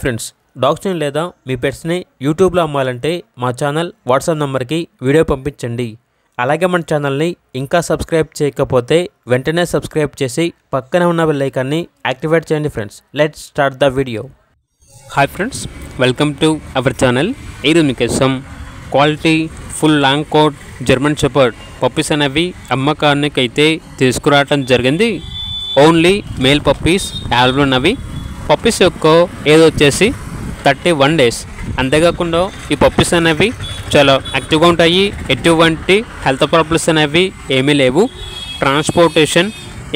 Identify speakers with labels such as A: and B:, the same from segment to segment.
A: Friends, డాగ్స్ని లేదా మీ పెట్స్ని యూట్యూబ్లో అమ్మాలంటే మా ఛానల్ వాట్సాప్ నెంబర్కి వీడియో పంపించండి. అలాగే మన ఛానల్ని ఇంకా సబ్స్క్రైబ్ చేయకపోతే వెంటనే సబ్స్క్రైబ్ చేసి పక్కనే ఉన్న బెల్ ఐకాన్ని యాక్టివేట్ చేయండి. Friends, let's start the video. Hi friends, welcome to our channel. ఈరోజు మీకోసం quality full long coat German shepherd puppies అనేవి అమ్మకానికి అయితే తీసుకురావటం జరిగింది. ఓన్లీ మేల్ పప్పీస్ అవైలబుల్ ఉన్నవి. పప్పీస్ యొక్క ఏజ్ వచ్చేసి 31 days. అంతేకాకుండా ఈ పప్పీస్ అనేవి చాలా యాక్టివ్గా ఉంటాయి. ఎటువంటి హెల్త్ ప్రాబ్లమ్స్ అనేవి ఏమీ లేవు. ట్రాన్స్పోర్టేషన్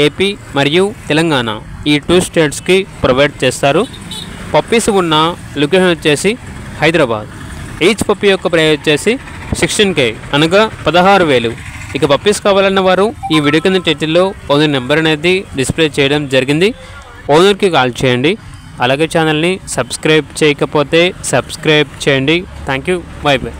A: ఏపీ మరియు తెలంగాణ ఈ 2 స్టేట్స్కి ప్రొవైడ్ చేస్తారు. పప్పీస్ ఉన్న లొకేషన్ వచ్చేసి హైదరాబాద్. ఈచ్ పప్పీ యొక్క ప్రైస్ వచ్చేసి 16K అనగా 16,000. ఇక పప్పీస్ కావాలన్న వారు ఈ వీడియో కింద టైటిల్లో ఓనర్ నెంబర్ అనేది డిస్ప్లే చేయడం జరిగింది. ఓనర్కి కాల్ చేయండి. అలాగే ఛానల్ని సబ్స్క్రైబ్ చేయకపోతే సబ్స్క్రైబ్ చేయండి. Thank you. By by.